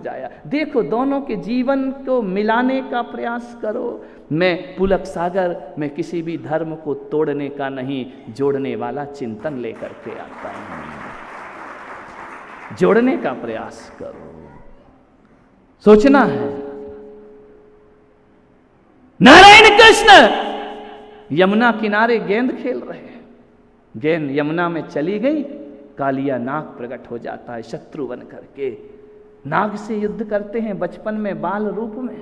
जाया। देखो, दोनों के जीवन को मिलाने का प्रयास करो। मैं पुलक सागर में किसी भी धर्म को तोड़ने का नहीं, जोड़ने वाला चिंतन लेकर के आता हूं। जोड़ने का प्रयास करो, सोचना है। नारायण कृष्ण यमुना किनारे गेंद खेल रहे हैं, गेंद यमुना में चली गई, कालिया नाग प्रकट हो जाता है शत्रु बन करके। नाग से युद्ध करते हैं बचपन में बाल रूप में,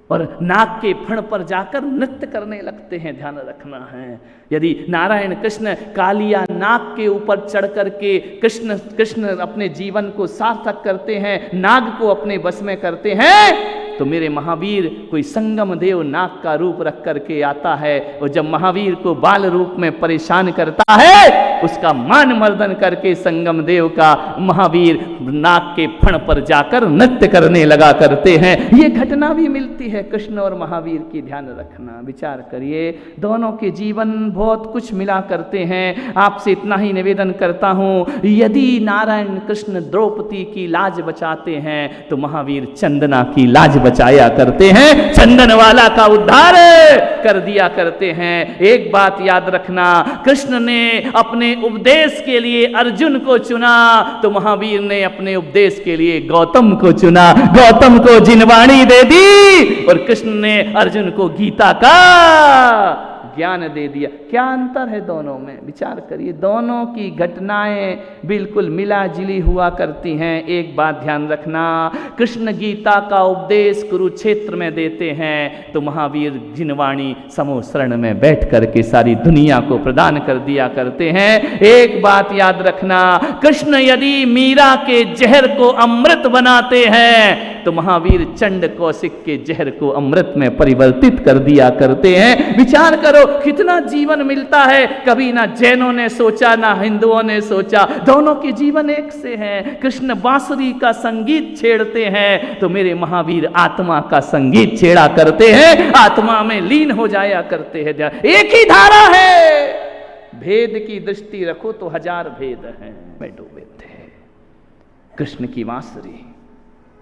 और नाग के फण पर जाकर नृत्य करने लगते हैं। ध्यान रखना है, यदि नारायण कृष्ण कालिया नाग के ऊपर चढ़ करके कृष्ण अपने जीवन को सार्थक करते हैं, नाग को अपने बस में करते हैं, तो मेरे महावीर कोई संगम देव नाग का रूप रख करके आता है, और जब महावीर को बाल रूप में परेशान करता है, उसका मान मर्दन करके संगम देव का महावीर नाग के फण पर जाकर नृत्य करने लगा करते हैं। ये घटना भी मिलती है कृष्ण और महावीर की। ध्यान रखना, विचार करिए, दोनों के जीवन बहुत कुछ मिला करते हैं। आपसे इतना ही निवेदन करता हूं, यदि नारायण कृष्ण द्रौपदी की लाज बचाते हैं तो महावीर चंदना की लाज बचाया करते हैं, चंदन वाला का उद्धार कर दिया करते हैं। एक बात याद रखना, कृष्ण ने अपने उपदेश के लिए अर्जुन को चुना, तो महावीर ने अपने उपदेश के लिए गौतम को चुना। गौतम को जिनवाणी दे दी और कृष्ण ने अर्जुन को गीता का ज्ञान दे दिया। क्या अंतर है दोनों में, विचार करिए। दोनों की घटनाएं बिल्कुल मिला जुली हुआ करती हैं। एक बात ध्यान रखना, कृष्ण गीता का उपदेश कुरुक्षेत्र में देते हैं, तो महावीर जिनवाणी समोसरण में बैठ करके सारी दुनिया को प्रदान कर दिया करते हैं। एक बात याद रखना, कृष्ण यदि मीरा के जहर को अमृत बनाते हैं, तो महावीर चंड कौशिक के जहर को अमृत में परिवर्तित कर दिया करते हैं। विचार करो, कितना जीवन मिलता है। कभी ना जैनों ने सोचा, ना हिंदुओं ने सोचा, दोनों के जीवन एक से हैं। कृष्ण बांसुरी का संगीत छेड़ते हैं, तो मेरे महावीर आत्मा का संगीत छेड़ा करते हैं, आत्मा में लीन हो जाया करते हैं। एक ही धारा है, भेद की दृष्टि रखो तो हजार भेद हैं। मैं डूबे थे कृष्ण की बांसुरी,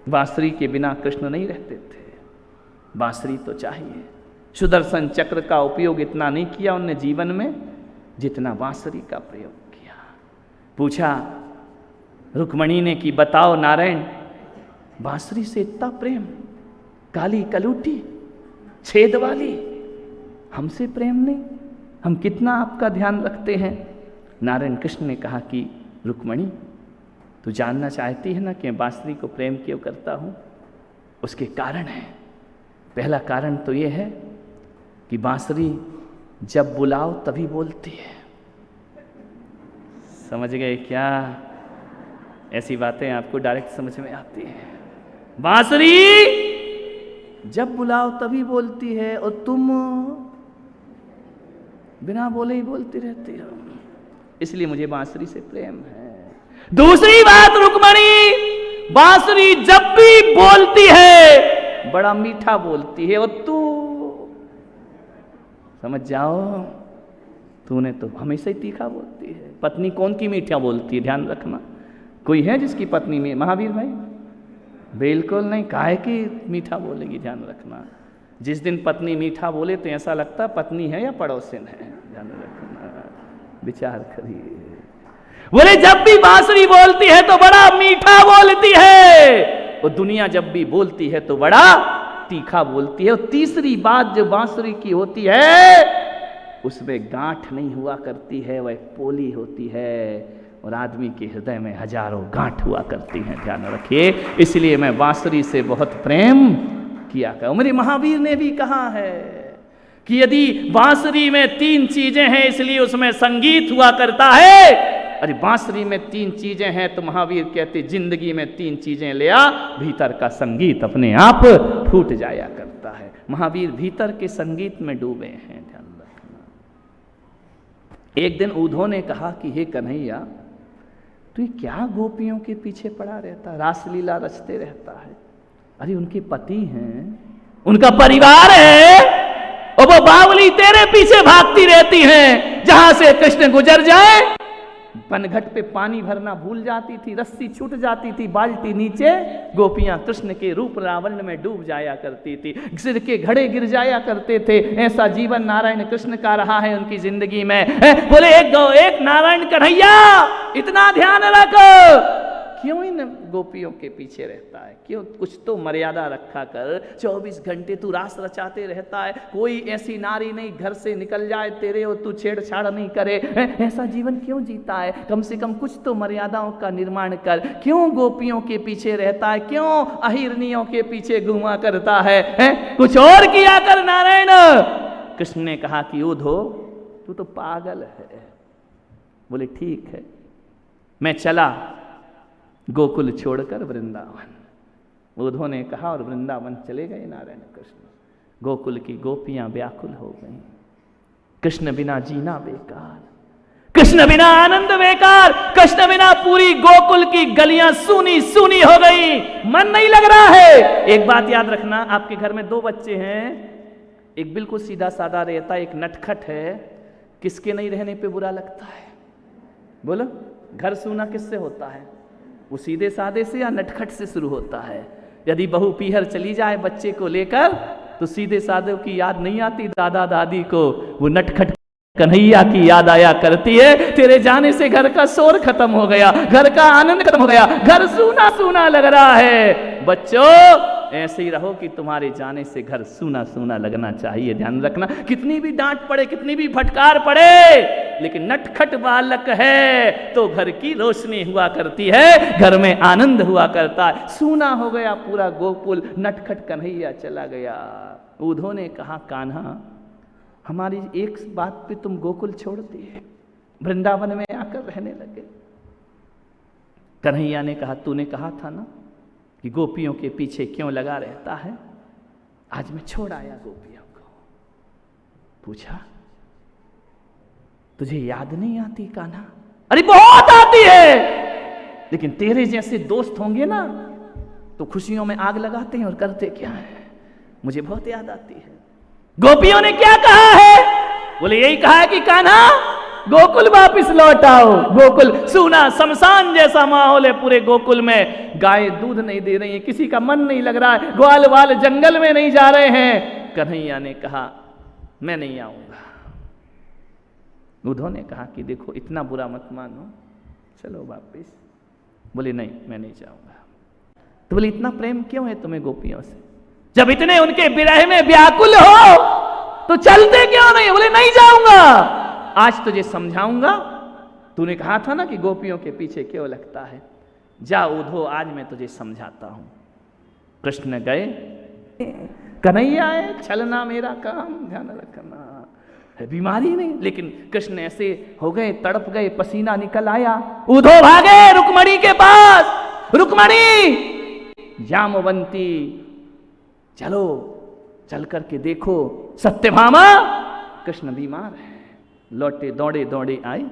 बांसुरी के बिना कृष्ण नहीं रहते थे, बांसुरी तो चाहिए। सुदर्शन चक्र का उपयोग इतना नहीं किया उनने जीवन में जितना बांसुरी का प्रयोग किया। पूछा रुक्मणी ने कि बताओ नारायण, बांसुरी से इतना प्रेम, काली कलूटी छेद वाली, हमसे प्रेम नहीं, हम कितना आपका ध्यान रखते हैं। नारायण कृष्ण ने कहा कि रुक्मणी, तू जानना चाहती है ना कि मैं बांसुरी को प्रेम क्यों करता हूं? उसके कारण है। पहला कारण तो यह है कि बांसुरी जब बुलाओ तभी बोलती है। समझ गए क्या? ऐसी बातें आपको डायरेक्ट समझ में आती हैं। बांसुरी जब बुलाओ तभी बोलती है, और तुम बिना बोले ही बोलती रहती हो, इसलिए मुझे बांसुरी से प्रेम है। दूसरी बात रुक्मणी, बांसुरी जब भी बोलती है बड़ा मीठा बोलती है, और तू समझ जाओ, तूने तो हमेशा ही तीखा बोलती है। पत्नी कौन की मीठा बोलती है? ध्यान रखना, कोई है जिसकी पत्नी में? महावीर भाई बिल्कुल नहीं। काहे की मीठा बोलेगी? ध्यान रखना, जिस दिन पत्नी मीठा बोले तो ऐसा लगता पत्नी है या पड़ोसिन है। ध्यान रखना, विचार करिए। बोले जब भी बांसुरी बोलती है तो बड़ा मीठा बोलती है, और दुनिया जब भी बोलती है तो बड़ा तीखा बोलती है। और तीसरी बात जो बांसुरी की होती है, उसमें गांठ नहीं हुआ करती है, वह पोली होती है, और आदमी के हृदय में हजारों गांठ हुआ करती हैं। ध्यान रखिए, इसलिए मैं बांसुरी से बहुत प्रेम किया कर। मेरे महावीर ने भी कहा है कि यदि बांसुरी में 3 चीजें हैं इसलिए उसमें संगीत हुआ करता है। अरे बांसुरी में 3 चीजें हैं तो महावीर कहते जिंदगी में 3 चीजें ले आ, भीतर का संगीत अपने आप फूट जाया करता है। महावीर भीतर के संगीत में डूबे हैं। ध्यान रखना। एक दिन उद्धव ने कहा कि हे कन्हैया, तू ये क्या गोपियों के पीछे पड़ा रहता, रासलीला रचते रहता है? अरे उनके पति हैं, उनका परिवार है, और वो बावली तेरे पीछे भागती रहती हैं। जहां से कृष्ण गुजर जाए पनघट पे पानी भरना भूल जाती थी, रस्सी छूट जाती थी, बाल्टी नीचे, गोपियां कृष्ण के रूप लावण्य में डूब जाया करती थी, सिर के घड़े गिर जाया करते थे। ऐसा जीवन नारायण कृष्ण का रहा है उनकी जिंदगी में। बोले एक नारायण कन्हैया, इतना ध्यान रख, क्यों इन गोपियों के पीछे रहता है? क्यों? कुछ तो मर्यादा रखा कर। 24 घंटे तू रास रचाते रहता है, कोई ऐसी नारी नहीं घर से निकल जाए तेरे और तू छेड़छाड़ नहीं करे। ऐसा जीवन क्यों जीता है? कम से कम कुछ तो मर्यादाओं का निर्माण कर। क्यों गोपियों के पीछे रहता है? क्यों अहिरनियों के पीछे घुमा करता है? कुछ और किया कर नारायण। कृष्ण ने कहा कि उधो, तू तो पागल है। बोले ठीक है, मैं चला गोकुल छोड़कर वृंदावन। उद्धव ने कहा और वृंदावन चले गए नारायण कृष्ण। गोकुल की गोपियां व्याकुल हो गईं। कृष्ण बिना जीना बेकार, कृष्ण बिना आनंद बेकार, कृष्ण बिना पूरी गोकुल की गलियां सूनी सूनी हो गई, मन नहीं लग रहा है। एक बात याद रखना, आपके घर में 2 बच्चे हैं, एक बिल्कुल सीधा साधा रहता है, एक नटखट है। किसके नहीं रहने पे बुरा लगता है? बोलो, घर सूना किससे होता है? वो सीधे साधे से या नटखट से शुरू होता है। यदि बहू पीहर चली जाए बच्चे को लेकर तो सीधे साधे की याद नहीं आती दादा दादी को, वो नटखट कन्हैया की याद आया करती है। तेरे जाने से घर का शोर खत्म हो गया, घर का आनंद खत्म हो गया, घर सूना सूना लग रहा है। बच्चों ऐसे ही रहो कि तुम्हारे जाने से घर सूना सूना लगना चाहिए। ध्यान रखना, कितनी भी डांट पड़े, कितनी भी फटकार पड़े, लेकिन नटखट बालक है तो घर की रोशनी हुआ करती है, घर में आनंद हुआ करता है। सूना हो गया पूरा गोकुल, नटखट कन्हैया चला गया। उद्धव ने कहा कान्हा, हमारी एक बात पे तुम गोकुल छोड़ दिए, वृंदावन में आकर रहने लगे। कन्हैया ने कहा तूने कहा था ना कि गोपियों के पीछे क्यों लगा रहता है, आज मैं छोड़ आया गोपियों को। पूछा तुझे याद नहीं आती कान्हा? अरे बहुत आती है, लेकिन तेरे जैसे दोस्त होंगे ना तो खुशियों में आग लगाते हैं और करते क्या है। मुझे बहुत याद आती है। गोपियों ने क्या कहा है? बोले यही कहा है कि कान्हा गोकुल वापिस लौट आओ। गोकुल सूना शमशान जैसा माहौल है पूरे गोकुल में, गाय दूध नहीं दे रही है, किसी का मन नहीं लग रहा है, ग्वाल वाल जंगल में नहीं जा रहे हैं। कन्हैया ने कहा मैं नहीं आऊंगा। उद्धव ने कहा कि देखो इतना बुरा मत मानो, चलो वापिस। बोले नहीं मैं नहीं जाऊंगा। तो बोले इतना प्रेम क्यों है तुम्हें गोपियों से? जब इतने उनके विरह में व्याकुल हो तो चलते क्यों नहीं? बोले नहीं जाऊंगा, आज तुझे समझाऊंगा। तूने कहा था ना कि गोपियों के पीछे क्यों लगता है, जा उद्धव आज मैं तुझे समझाता हूं। कृष्ण गए, कन्हैया है, छलना मेरा काम, ध्यान रखना है, बीमारी नहीं। लेकिन कृष्ण ऐसे हो गए, तड़प गए, पसीना निकल आया। उद्धव भागे रुक्मणी के पास, रुक्मणी जामवंती चलो चल करके देखो सत्यभामा। कृष्ण बीमार है, लौटे दौड़े दौड़े आए।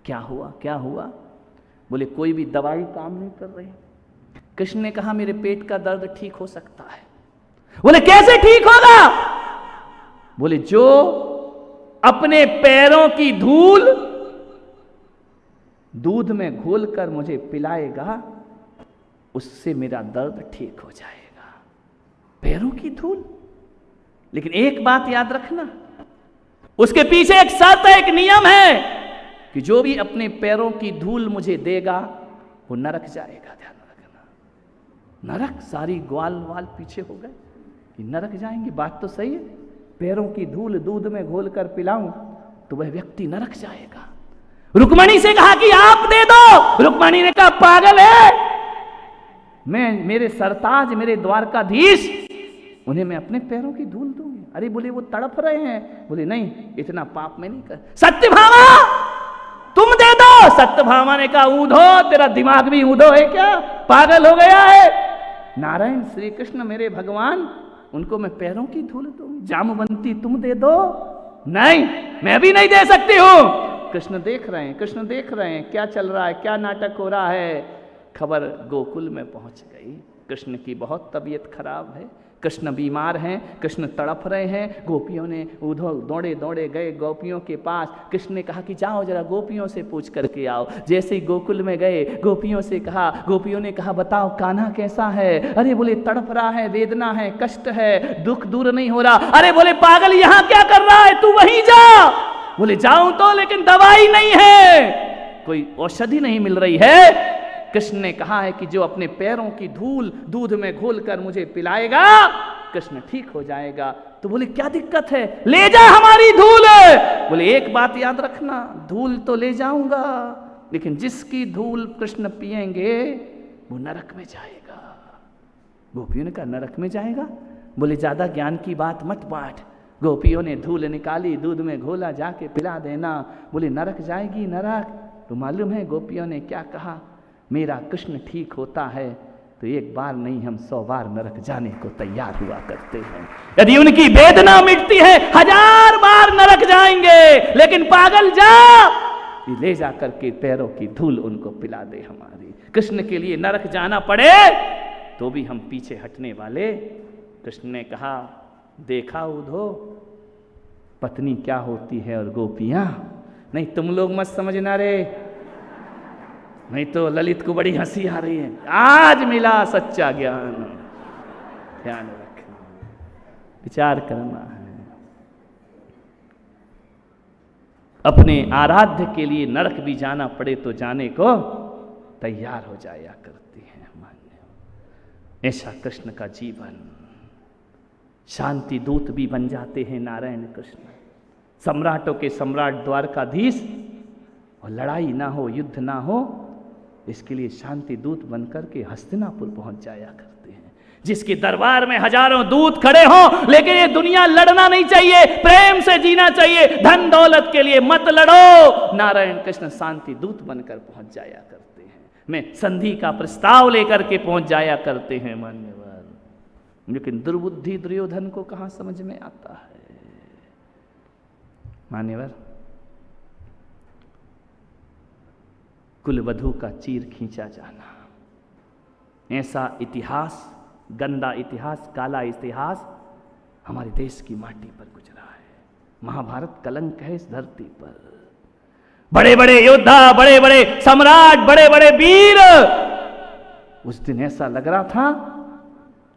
क्या हुआ क्या हुआ? बोले कोई भी दवाई काम नहीं कर रही। कृष्ण ने कहा मेरे पेट का दर्द ठीक हो सकता है। बोले कैसे ठीक होगा? बोले जो अपने पैरों की धूल दूध में घोलकर मुझे पिलाएगा उससे मेरा दर्द ठीक हो जाएगा। पैरों की धूल? लेकिन एक बात याद रखना, उसके पीछे एक शर्त है, एक नियम है कि जो भी अपने पैरों की धूल मुझे देगा वो नरक जाएगा। ध्यान रखना, नरक। सारी ग्वाल वाल पीछे हो गए कि नरक जाएंगे। बात तो सही है, पैरों की धूल दूध में घोलकर पिलाऊं तो वह व्यक्ति नरक जाएगा। रुक्मणी से कहा कि आप दे दो। रुक्मणी ने कहा पागल है, मैं मेरे सरताज मेरे द्वारकाधीश उन्हें मैं अपने पैरों की धूल दूंगी। अरे बोले वो तड़प रहे हैं। बोले नहीं इतना पाप मैं नहीं कर। सत्यभामा तुम दे दो। सत्यभामा ने कहा ऊधो, तेरा दिमाग भी ऊधो है क्या, पागल हो गया है? नारायण श्री कृष्ण मेरे भगवान, उनको मैं पैरों की धूल दूंगी। जामवंती तुम दे दो। नहीं मैं भी नहीं दे सकती हूं। कृष्ण देख रहे हैं, कृष्ण देख रहे हैं क्या चल रहा है, क्या नाटक हो रहा है। खबर गोकुल में पहुंच गई, कृष्ण की बहुत तबीयत खराब है, कृष्ण बीमार हैं, कृष्ण तड़प रहे हैं। गोपियों ने उधर दौड़े दौड़े गए गोपियों के पास। कृष्ण ने कहा कि जाओ जरा गोपियों से पूछ करके आओ। जैसे ही गोकुल में गए, गोपियों से कहा, गोपियों ने कहा बताओ कान्हा कैसा है? अरे बोले तड़प रहा है, वेदना है, कष्ट है, दुख दूर नहीं हो रहा। अरे बोले पागल यहाँ क्या कर रहा है, तू वहीं जा। बोले जाऊं तो, लेकिन दवाई नहीं है, कोई औषधि नहीं मिल रही है। कृष्ण ने कहा है कि जो अपने पैरों की धूल दूध में घोलकर मुझे पिलाएगा, कृष्ण ठीक हो जाएगा। तो बोले क्या दिक्कत है, ले जा हमारी धूल। बोले एक बात याद रखना, धूल तो ले जाऊंगा, लेकिन जिसकी धूल कृष्ण पिएंगे वो नरक में जाएगा। गोपियों ने कहा नरक में जाएगा? बोले ज्यादा ज्ञान की बात मत बांट। गोपियों ने धूल निकाली, दूध में घोला, जाके पिला देना। बोले नरक जाएगी? नरक? तो मालूम है गोपियों ने क्या कहा, मेरा कृष्ण ठीक होता है तो एक बार नहीं हम 100 बार नरक जाने को तैयार हुआ करते हैं। यदि उनकी वेदना मिटती है 1000 बार नरक जाएंगे, लेकिन पागल जा, ये ले जा करके पैरों की धूल उनको पिला दे हमारी। कृष्ण के लिए नरक जाना पड़े तो भी हम पीछे हटने वाले। कृष्ण ने कहा देखा उधो पत्नी क्या होती है और गोपियां। नहीं तुम लोग मत समझना रे, नहीं तो ललित को बड़ी हंसी आ रही है। आज मिला सच्चा ज्ञान, ध्यान रखना, विचार करना है। अपने आराध्य के लिए नरक भी जाना पड़े तो जाने को तैयार हो जाया करती है। मान्य ऐसा कृष्ण का जीवन। शांति दूत भी बन जाते हैं नारायण कृष्ण। सम्राटों के सम्राट द्वारकाधीश, और लड़ाई ना हो, युद्ध ना हो, इसके लिए शांति दूत बनकर के हस्तिनापुर पहुंच जाया करते हैं। जिसके दरबार में हजारों दूत खड़े हों, लेकिन ये दुनिया लड़ना नहीं चाहिए, प्रेम से जीना चाहिए। धन दौलत के लिए मत लड़ो। नारायण कृष्ण शांति दूत बनकर पहुंच जाया करते हैं। मैं संधि का प्रस्ताव लेकर के पहुंच जाया करते हैं मान्यवर। लेकिन दुर्बुद्धि दुर्योधन को कहां समझ में आता है मान्यवर। कुलवधू का चीर खींचा जाना, ऐसा इतिहास, गंदा इतिहास, काला इतिहास हमारे देश की माटी पर गुजरा है। महाभारत कलंक है इस धरती पर। बड़े बड़े योद्धा, बड़े बड़े सम्राट, बड़े बड़े वीर, उस दिन ऐसा लग रहा था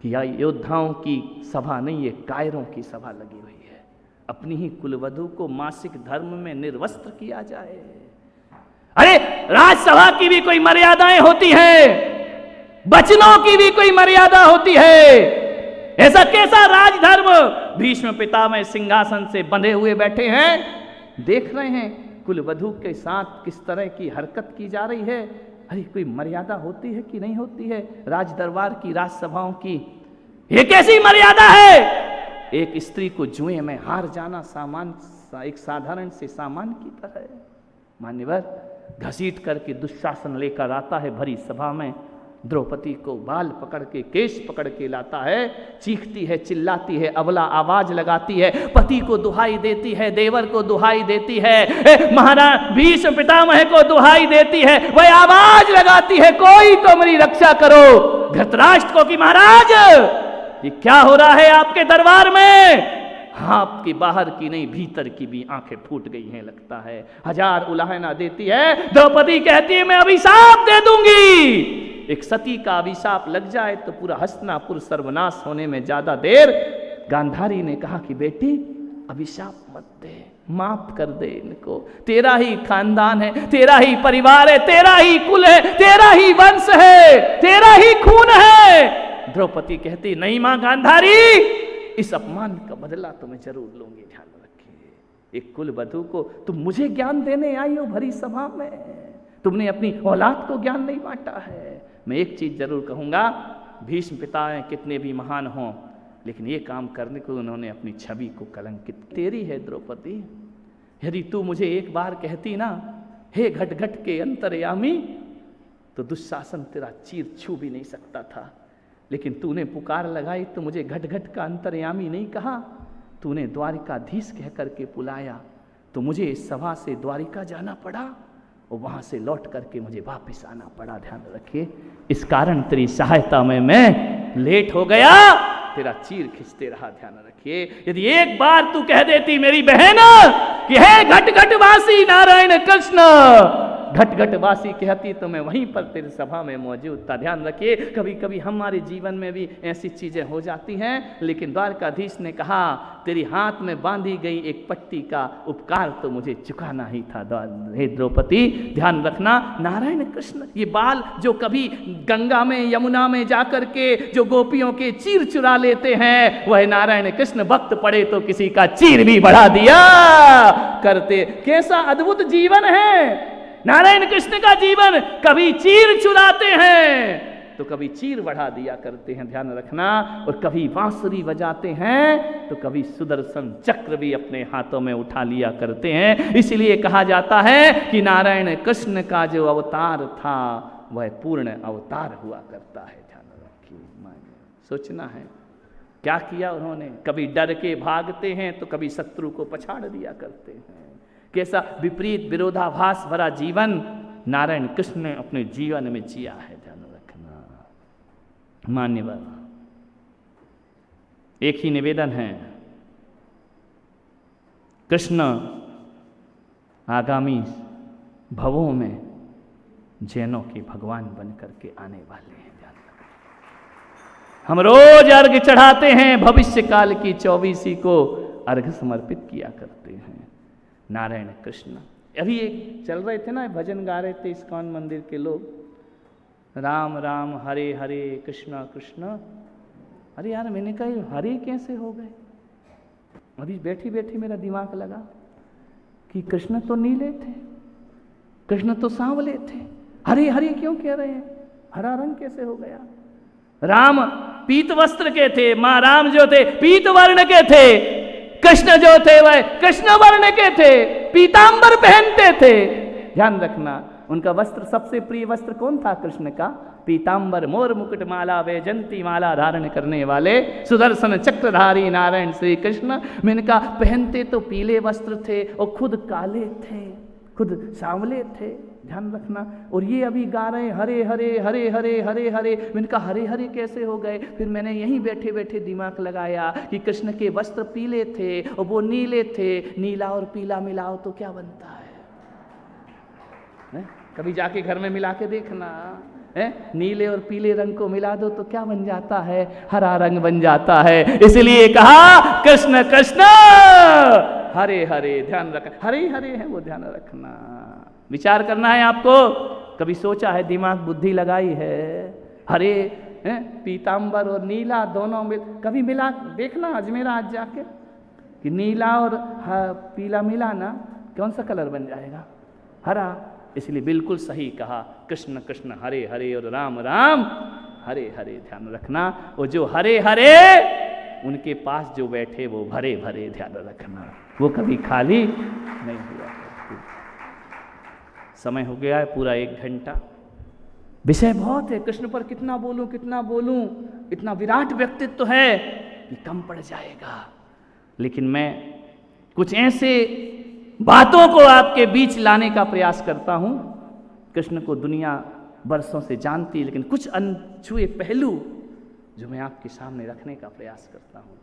कि यह योद्धाओं की सभा नहीं, ये कायरों की सभा लगी हुई है। अपनी ही कुलवधू को मासिक धर्म में निर्वस्त्र किया जाए। अरे राजसभा की भी कोई मर्यादाएं होती है, वचनों की भी कोई मर्यादा होती है। ऐसा कैसा राजधर्म? भीष्म पितामह सिंहासन से बंधे हुए बैठे हैं, देख रहे हैं कुलवधू के साथ किस तरह की हरकत की जा रही है। अरे कोई मर्यादा होती है कि नहीं होती है राज दरबार की, राजसभाओं की? ये कैसी मर्यादा है? एक स्त्री को जुए में हार जाना सामान्य, एक साधारण से सामान की तरह है मान्यवर। घसीट करके दुशासन लेकर आता है भरी सभा में, द्रौपदी को बाल पकड़ के, केश पकड़ के लाता है, चीखती है, चिल्लाती है, अबला आवाज लगाती है, पति को दुहाई देती है, देवर को दुहाई देती है, महाराज भीष्म पितामह को दुहाई देती है, वह आवाज लगाती है कोई तो मेरी रक्षा करो। धृतराष्ट्र को कि महाराज ये क्या हो रहा है आपके दरबार में? आपकी बाहर की नहीं भीतर की भी आंखें फूट गई हैं लगता है। 1000 उलाहना देती है। द्रौपदी कहती है मैं अभिशाप दे दूंगी। एक सती का अभिशाप लग जाए तो पूरा हस्तिनापुर सर्वनाश होने में ज्यादा देर। गांधारी ने कहा कि बेटी अभिशाप मत दे, माफ कर दे इनको। तेरा ही खानदान है, तेरा ही परिवार है, तेरा ही कुल है, तेरा ही वंश है, तेरा ही खून है। द्रौपदी कहती नहीं मां गांधारी, इस अपमान का बदला तो मैं जरूर लूंगी, ध्यान रखिए। एक कुलवधू को तुम मुझे ज्ञान देने आई हो भरी सभा में, तुमने अपनी औलाद को ज्ञान नहीं बांटा है। मैं एक चीज जरूर कहूंगा, भीष्म पिता कितने भी महान हों, लेकिन ये काम करने को उन्होंने अपनी छवि को कलंकित। तेरी है द्रौपदी, यदि तू मुझे एक बार कहती ना हे घट घट के अंतर्यामी, तो दुशासन तेरा चीर छू भी नहीं सकता था। लेकिन तूने पुकार लगाई तो मुझे घट घट का अंतर्यामी नहीं कहा, तूने द्वारिकाधीश कह करके बुलाया, तो मुझे इस सभा से द्वारिका जाना पड़ा और वहां से लौट करके मुझे वापस आना पड़ा। ध्यान रखिए, इस कारण तेरी सहायता में मैं लेट हो गया, तेरा चीर खींचते रहा। ध्यान रखिए, यदि एक बार तू कह देती मेरी बहन कि हे घट घट वासी नारायण कृष्ण, घट घट वासी कहती तो मैं वहीं पर तेरी सभा में मौजूद था। ध्यान रखिए, कभी कभी हमारे जीवन में भी ऐसी चीजें हो जाती हैं, लेकिन द्वारकाधीश ने कहा तेरी हाथ में बांधी गई एक पट्टी का उपकार तो मुझे चुकाना ही था हे द्रौपदी। ध्यान रखना, नारायण कृष्ण ये बाल जो कभी गंगा में यमुना में जाकर के जो गोपियों के चीर चुरा लेते हैं, वह नारायण कृष्ण वक्त पड़े तो किसी का चीर भी बढ़ा दिया करते। कैसा अद्भुत जीवन है नारायण कृष्ण का जीवन। कभी चीर चुराते हैं तो कभी चीर बढ़ा दिया करते हैं, ध्यान रखना। और कभी बांसुरी बजाते हैं तो कभी सुदर्शन चक्र भी अपने हाथों में उठा लिया करते हैं। इसलिए कहा जाता है कि नारायण कृष्ण का जो अवतार था वह पूर्ण अवतार हुआ करता है। ध्यान रखिए, सोचना है क्या किया उन्होंने। कभी डर के भागते हैं तो कभी शत्रु को पछाड़ दिया करते हैं। कैसा विपरीत विरोधाभास भरा जीवन नारायण कृष्ण ने अपने जीवन में जिया है। ध्यान रखना मान्यवर, एक ही निवेदन है, कृष्ण आगामी भवों में जैनों के भगवान बन करके आने वाले हैं। ध्यान रखना, हम रोज अर्घ चढ़ाते हैं, भविष्य काल की 24 को अर्घ समर्पित किया करते हैं। नारायण कृष्ण अभी एक चल रहे थे ना, भजन गा रहे थे इस्कॉन मंदिर के लोग, राम राम हरे हरे कृष्णा कृष्णा। अरे यार, मैंने कहा ये हरे कैसे हो गए। अभी बैठी बैठी मेरा दिमाग लगा कि कृष्ण तो नीले थे, कृष्ण तो सांवले थे, हरे हरे क्यों कह रहे हैं, हरा रंग कैसे हो गया। राम पीत वस्त्र के थे, माँ राम जो थे पीत वर्ण के थे, कृष्ण जो थे वह कृष्ण वर्ण के थे, पीतांबर पहनते थे। ध्यान रखना, उनका वस्त्र सबसे प्रिय वस्त्र कौन था कृष्ण का, पीतांबर, मोर मुकुट माला वैजंती माला धारण करने वाले सुदर्शन चक्रधारी नारायण श्री कृष्ण। मैंने कहा पहनते तो पीले वस्त्र थे और खुद काले थे, खुद सांवले थे। ध्यान रखना, और ये अभी गा रहे हरे हरे हरे हरे हरे हरे। मैंने कहा हरे हरे कैसे हो गए। फिर मैंने यहीं बैठे बैठे दिमाग लगाया कि कृष्ण के वस्त्र पीले थे और वो नीले थे, नीला और पीला मिलाओ तो क्या बनता है? कभी जाके घर में मिला के देखना है, नीले और पीले रंग को मिला दो तो क्या बन जाता है, हरा रंग बन जाता है। इसलिए कहा कृष्ण कृष्ण हरे हरे। ध्यान रखना, हरे हरे है वो, ध्यान रखना, विचार करना है आपको। कभी सोचा है, दिमाग बुद्धि लगाई है, हरे पीतांबर और नीला दोनों में कभी मिला देखना अजमेरा आज जाके कि नीला और पीला मिला ना कौन सा कलर बन जाएगा, हरा। इसलिए बिल्कुल सही कहा, कृष्ण कृष्ण हरे हरे और राम राम हरे हरे। ध्यान रखना, वो जो हरे हरे उनके पास जो बैठे वो भरे भरे। ध्यान रखना, वो कभी खाली नहीं हुआ। समय हो गया है पूरा 1 घंटा, विषय बहुत है, कृष्ण पर कितना बोलूं कितना बोलूं, इतना विराट व्यक्तित्व है कि कम पड़ जाएगा। लेकिन मैं कुछ ऐसे बातों को आपके बीच लाने का प्रयास करता हूं। कृष्ण को दुनिया वर्षों से जानती है, लेकिन कुछ अनछुए पहलू जो मैं आपके सामने रखने का प्रयास करता हूं।